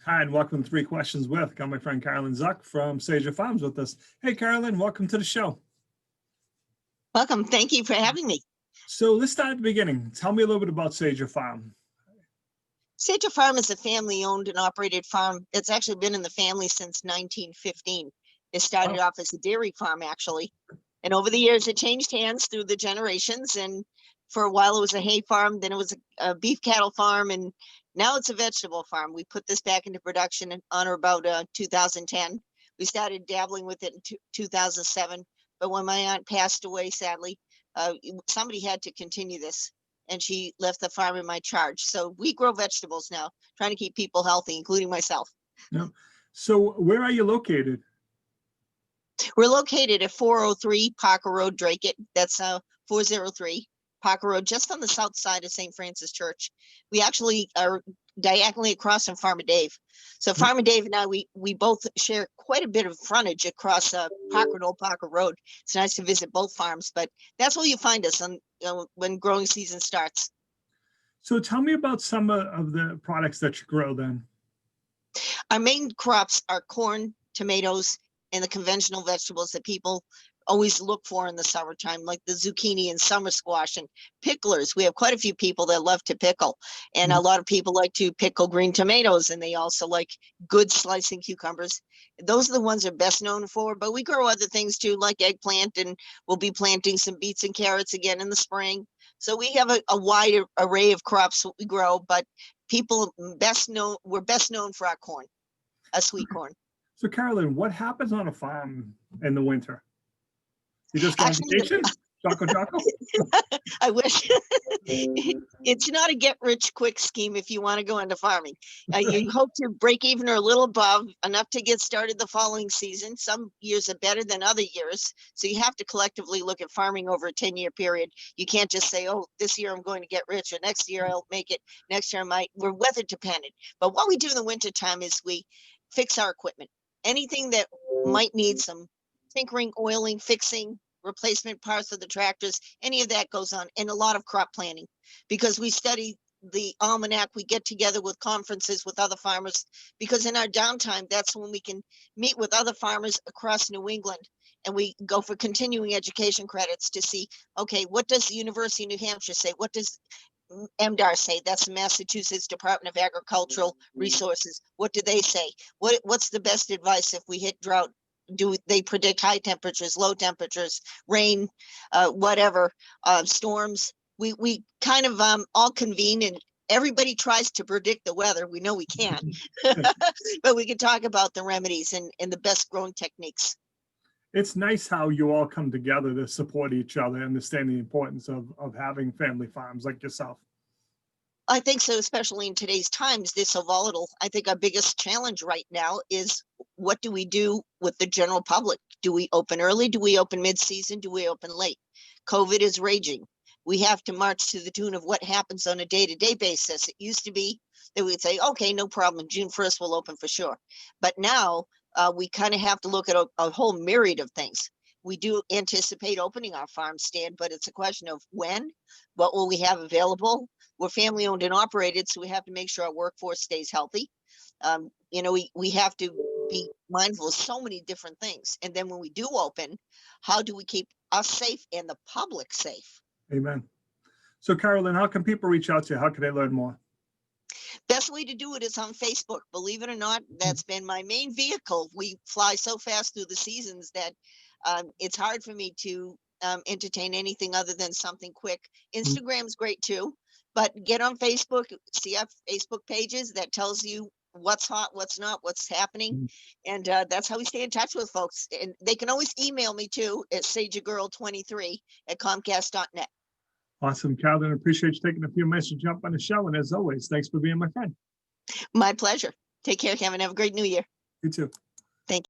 Hi, and welcome to Three Questions With. Got my friend Caroline Zuk from Saja Farms with us. Hey, Caroline, welcome to the show. Welcome. Thank you for having me. So let's start at the beginning. Tell me a little bit about Saja Farm. Saja Farm is a family-owned and operated farm. It's actually been in the family since 1915. It started off as a dairy farm, actually. And over the years, it changed hands through the generations. And for a while, it was a hay farm. Then it was a beef cattle farm. And now it's a vegetable farm. We put this back into production on or about 2010. We started dabbling with it in 2007. But when my aunt passed away, sadly, somebody had to continue this. And she left the farm in my charge. So we grow vegetables now, trying to keep people healthy, including myself. Yeah. So where are you located? We're located at 403 Parker Road, Drake. That's 403 Parker Road, just on the south side of St. Francis Church. We actually are diagonally across from Farmer Dave. So Farmer Dave and I, we both share quite a bit of frontage across Parker and Old Parker Road. It's nice to visit both farms, but that's where you find us on when growing season starts. So tell me about some of the products that you grow then. Our main crops are corn, tomatoes, and the conventional vegetables that people always look for in the summertime, like the zucchini and summer squash and picklers. We have quite a few people that love to pickle, and a lot of people like to pickle green tomatoes, and they also like good slicing cucumbers. Those are the ones they're best known for, but we grow other things too, like eggplant, and we'll be planting some beets and carrots again in the spring. So we have a wide array of crops that we grow, but we're best known for our corn, a sweet corn. So Caroline, what happens on a farm in the winter? You just go on vacation? Choco? I wish. It's not a get-rich-quick scheme if you want to go into farming. You hope to break even or a little above, enough to get started the following season. Some years are better than other years. So you have to collectively look at farming over a 10-year period. You can't just say, oh, this year I'm going to get rich, or next year I'll make it. Next year I might. We're weather dependent. But what we do in the wintertime is we fix our equipment. Anything that might need some tinkering, oiling, fixing, replacement parts of the tractors, any of that goes on, and a lot of crop planting, because we study the almanac. We get together with conferences with other farmers, because in our downtime, that's when we can meet with other farmers across New England, and we go for continuing education credits to see, okay, what does the University of New Hampshire say? What does MDAR say? That's the Massachusetts Department of Agricultural Resources. What do they say? What's the best advice if we hit drought? Do they predict high temperatures, low temperatures, rain, whatever, storms? We kind of all convene, and everybody tries to predict the weather. We know we can't, but we can talk about the remedies and the best growing techniques. It's nice how you all come together to support each other, understand the importance of having family farms like yourself. I think so, especially in today's times, they're so volatile. I think our biggest challenge right now is, what do we do with the general public? Do we open early? Do we open mid-season? Do we open late? COVID is raging. We have to march to the tune of what happens on a day-to-day basis. It used to be that we'd say, okay, no problem, June 1st we'll open for sure. But now we kind of have to look at a whole myriad of things. We do anticipate opening our farm stand, but it's a question of when, what will we have available? We're family owned and operated, so we have to make sure our workforce stays healthy. We have to be mindful of so many different things. And then when we do open, how do we keep us safe and the public safe? Amen. So Caroline, how can people reach out to you? How can they learn more? Best way to do it is on Facebook. Believe it or not, that's been my main vehicle. We fly so fast through the seasons that it's hard for me to entertain anything other than something quick. Instagram's great too, but get on Facebook, see our Facebook pages that tells you what's hot, what's not, what's happening. And that's how we stay in touch with folks. And they can always email me too at sajagirl23@comcast.net. Awesome, Caroline. I appreciate you taking a few minutes to jump on the show. And as always, thanks for being my friend. My pleasure. Take care, Kevin. Have a great new year. You too.